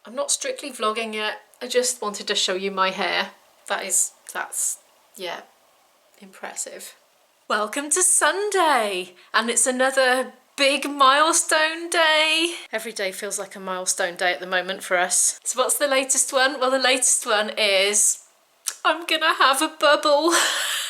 I'm not strictly vlogging yet. I just wanted to show you my hair. That's, yeah, impressive. Welcome to Sunday, and it's another big milestone day. Every day feels like a milestone day at the moment for us. So what's the latest one? Well, the latest one is I'm gonna have a bubble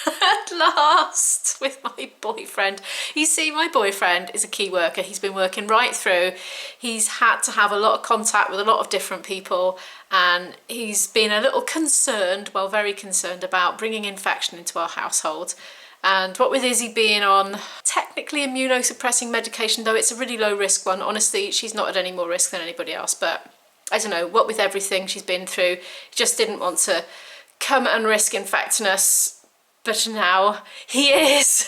at last with my boyfriend. You see, my boyfriend is a key worker. He's been working right through. He's had to have a lot of contact with a lot of different people, and he's been a little concerned, well, very concerned about bringing infection into our household. And what with Izzy being on technically immunosuppressing medication, though it's a really low risk one, honestly, she's not at any more risk than anybody else, but I don't know, what with everything she's been through, just didn't want to come and risk infecting us, but now he is.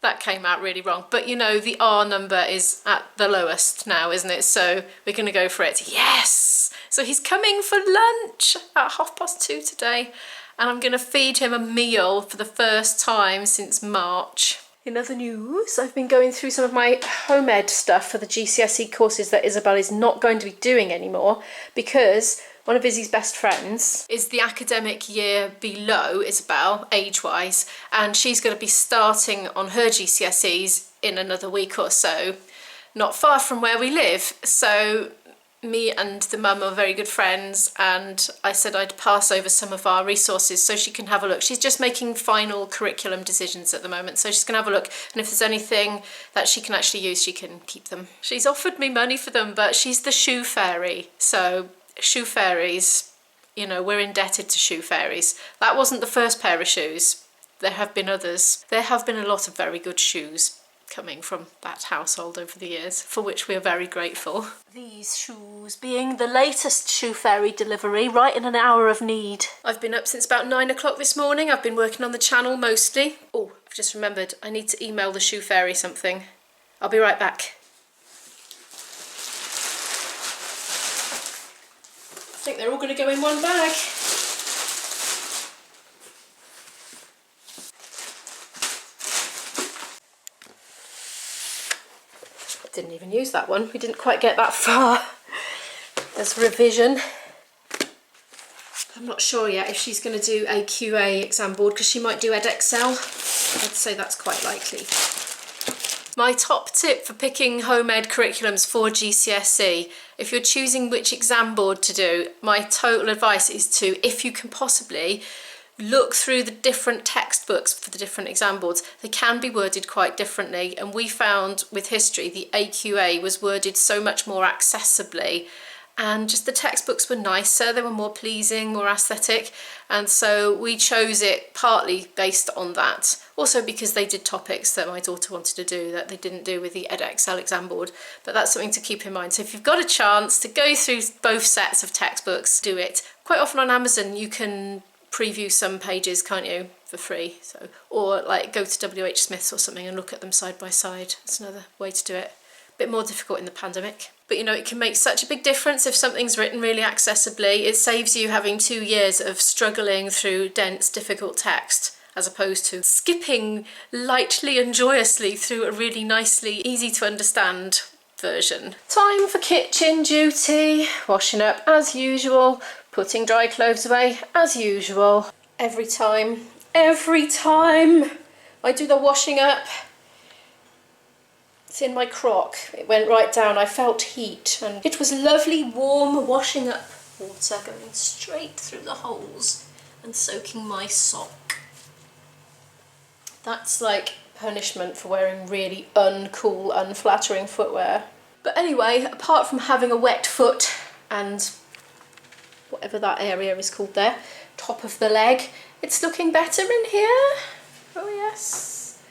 That came out really wrong, but you know, the R number is at the lowest now, isn't it? So we're gonna go for it. Yes! So he's coming for lunch at 2:30 today, and I'm gonna feed him a meal for the first time since March. In other news, I've been going through some of my home ed stuff for the GCSE courses that Isabel is not going to be doing anymore, because one of Izzy's best friends is the academic year below Isabel, age-wise, and she's going to be starting on her GCSEs in another week or so, not far from where we live. So me and the mum are very good friends, and I said I'd pass over some of our resources so she can have a look. She's just making final curriculum decisions at the moment, so she's going to have a look, and if there's anything that she can actually use, she can keep them. She's offered me money for them, but she's the shoe fairy, so shoe fairies, you know, we're indebted to shoe fairies. That wasn't the first pair of shoes. There have been others. There have been a lot of very good shoes coming from that household over the years, for which we are very grateful. These shoes being the latest shoe fairy delivery, right in an hour of need. I've been up since about 9 o'clock this morning. I've been working on the channel mostly. Oh, I've just remembered, I need to email the shoe fairy something. I'll be right back. I think they're all going to go in one bag. Didn't even use that one. We didn't quite get that far. There's revision. I'm not sure yet if she's going to do a QA exam board, because she might do Edexcel. I'd say that's quite likely. My top tip for picking home ed curriculums for GCSE, if you're choosing which exam board to do, my total advice is to, if you can possibly, look through the different textbooks for the different exam boards. They can be worded quite differently, and we found with history the AQA was worded so much more accessibly, and just the textbooks were nicer, they were more pleasing, more aesthetic, and so we chose it partly based on that. Also because they did topics that my daughter wanted to do that they didn't do with the Edexcel exam board, but that's something to keep in mind. So if you've got a chance to go through both sets of textbooks, do it. Quite often on Amazon you can preview some pages, can't you, for free? So, or like go to WH Smith's or something and look at them side by side. That's another way to do it. A bit more difficult in the pandemic. But you know, it can make such a big difference if something's written really accessibly. It saves you having 2 years of struggling through dense, difficult text, as opposed to skipping lightly and joyously through a really nicely, easy to understand version. Time for kitchen duty. Washing up as usual. Putting dry clothes away as usual. Every time I do the washing up, it's in my crock. It went right down. I felt heat, and it was lovely warm washing up water going straight through the holes and soaking my sock. That's like punishment for wearing really uncool, unflattering footwear. But anyway, apart from having a wet foot and whatever that area is called there, top of the leg, it's looking better in here. Oh yes.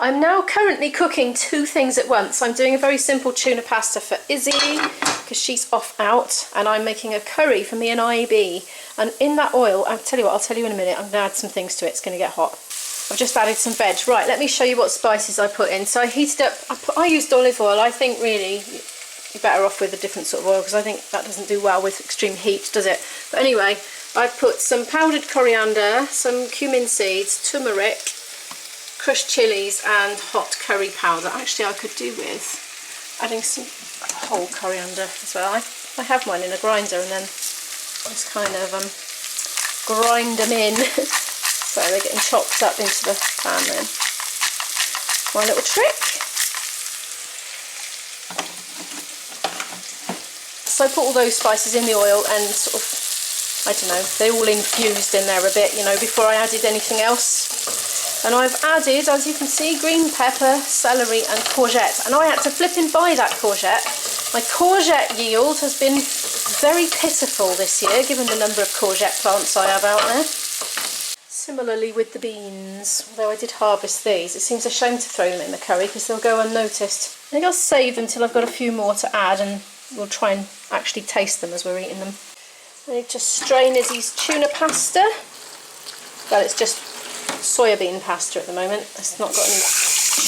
I'm now currently cooking 2 things at once. I'm doing a very simple tuna pasta for Izzy because she's off out, and I'm making a curry for me and IB. And in that oil, I'll tell you what, I'll tell you in a minute, I'm going to add some things to it. It's going to get hot. I've just added some veg. Right, let me show you what spices I put in. So I heated up, I used olive oil. I think really you're better off with a different sort of oil, because I think that doesn't do well with extreme heat, does it? But anyway, I put some powdered coriander, some cumin seeds, turmeric, crushed chilies and hot curry powder. Actually, I could do with adding some whole coriander as well. I have mine in a grinder and then just kind of grind them in so they're getting chopped up into the pan then. My little trick. So I put all those spices in the oil and sort of, I don't know, they all infused in there a bit, you know, before I added anything else. And I've added, as you can see, green pepper, celery and courgette. And I had to flip and buy that courgette. My courgette yield has been very pitiful this year, given the number of courgette plants I have out there. Similarly with the beans, although I did harvest these, it seems a shame to throw them in the curry because they'll go unnoticed. I think I'll save them till I've got a few more to add and we'll try and actually taste them as we're eating them. I need to strain Izzy's tuna pasta. Well, it's just soybean pasta at the moment. It's not got any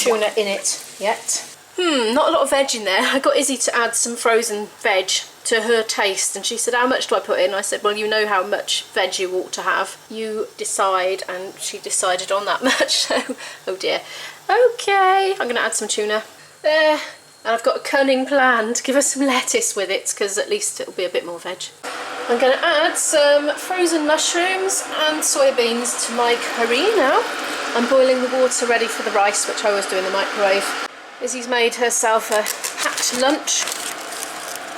tuna in it yet. Not a lot of veg in there. I got Izzy to add some frozen veg to her taste and she said, how much do I put in? I said, well, you know how much veg you ought to have. You decide, and she decided on that much, so oh dear. Okay, I'm going to add some tuna. There. And I've got a cunning plan to give her some lettuce with it because at least it'll be a bit more veg. I'm going to add some frozen mushrooms and soybeans to my curry now. I'm boiling the water ready for the rice, which I always do in the microwave. Izzy's made herself a packed lunch.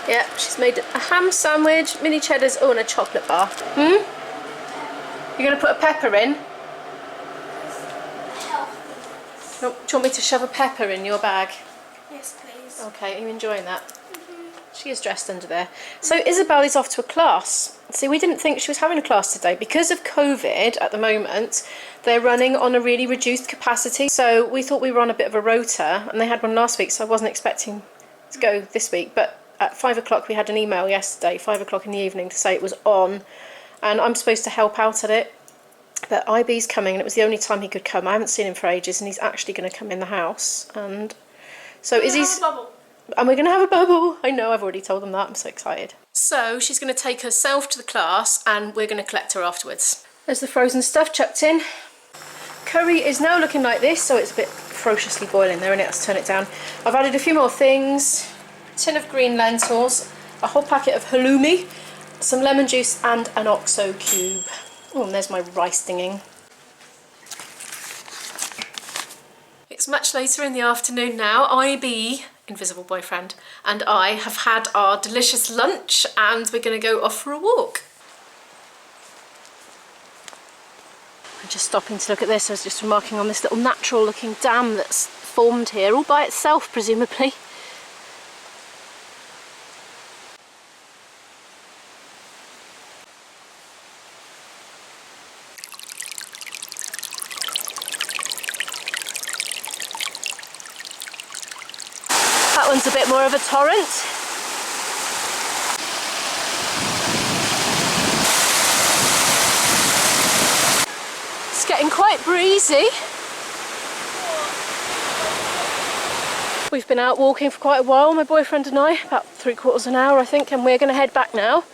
Yeah, she's made a ham sandwich, mini cheddars, oh, and a chocolate bar. You're going to put a pepper in? Oh, do you want me to shove a pepper in your bag? Yes, please. Okay, are you enjoying that? She is dressed under there. So Isabel is off to a class. See, we didn't think she was having a class today. Because of COVID at the moment, they're running on a really reduced capacity. So we thought we were on a bit of a rota, and they had one last week, so I wasn't expecting to go this week. But at 5 o'clock, we had an email yesterday, 5 o'clock in the evening, to say it was on, and I'm supposed to help out at it. But IB's coming, and it was the only time he could come. I haven't seen him for ages, and he's actually going to come in the house. And so Izzy's... And we're going to have a bubble. I know, I've already told them that. I'm so excited. So she's going to take herself to the class and we're going to collect her afterwards. There's the frozen stuff chucked in. Curry is now looking like this, so it's a bit ferociously boiling there, and let's turn it down. I've added a few more things. A tin of green lentils, a whole packet of halloumi, some lemon juice and an OXO cube. Oh, and there's my rice dinging. It's much later in the afternoon now. IB, invisible boyfriend, and I have had our delicious lunch and we're going to go off for a walk. I'm just stopping to look at this. I was just remarking on this little natural looking dam that's formed here, all by itself presumably. That one's a bit more of a torrent. It's getting quite breezy. We've been out walking for quite a while, my boyfriend and I, about 3/4 an hour I think, and we're going to head back now.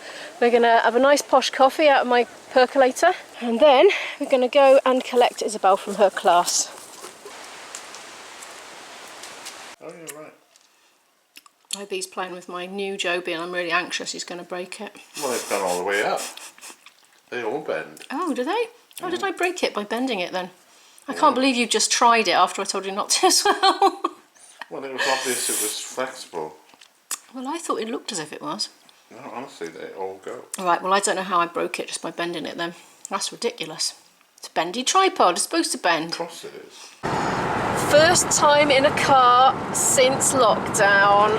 We're going to have a nice posh coffee out of my percolator, and then we're going to go and collect Isabel from her class. Oh, you're right. IB's playing with my new Joby and I'm really anxious he's going to break it. Well, they've gone all the way up. They all bend. Oh, do they? Oh, did I break it by bending it then? I can't believe you just tried it after I told you not to as well. Well, it was obvious it was flexible. Well, I thought it looked as if it was. No, honestly, they all go. Alright, well I don't know how I broke it just by bending it then. That's ridiculous. It's a bendy tripod, it's supposed to bend. Of course it is. First time in a car since lockdown.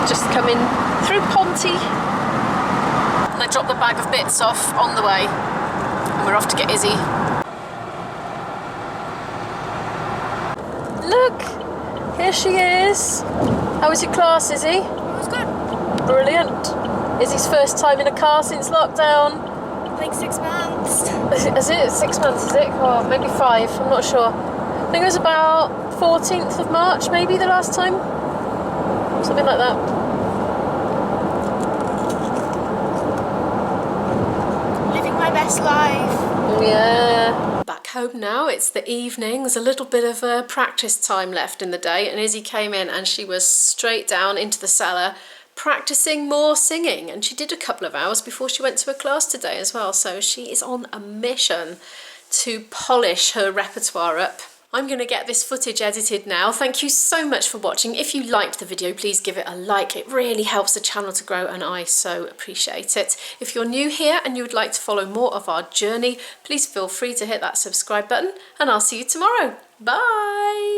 Just coming through Ponty. And I dropped the bag of bits off on the way. And we're off to get Izzy. Look! Here she is. How was your class, Izzy? It was good. Brilliant. Izzy's first time in a car since lockdown. Like 6 months. Is it 6 months, is it? Or maybe 5, I'm not sure. I think it was about 14th of March, maybe, the last time. Something like that. Living my best life. Yeah. Back home now, it's the evening. There's a little bit of practice time left in the day, and Izzy came in and she was straight down into the cellar practicing more singing, and she did a couple of hours before she went to her class today as well, so she is on a mission to polish her repertoire up. I'm going to get this footage edited now. Thank you so much for watching. If you liked the video, please give it a like. It really helps the channel to grow and I so appreciate it. If you're new here and you would like to follow more of our journey, please feel free to hit that subscribe button and I'll see you tomorrow. Bye!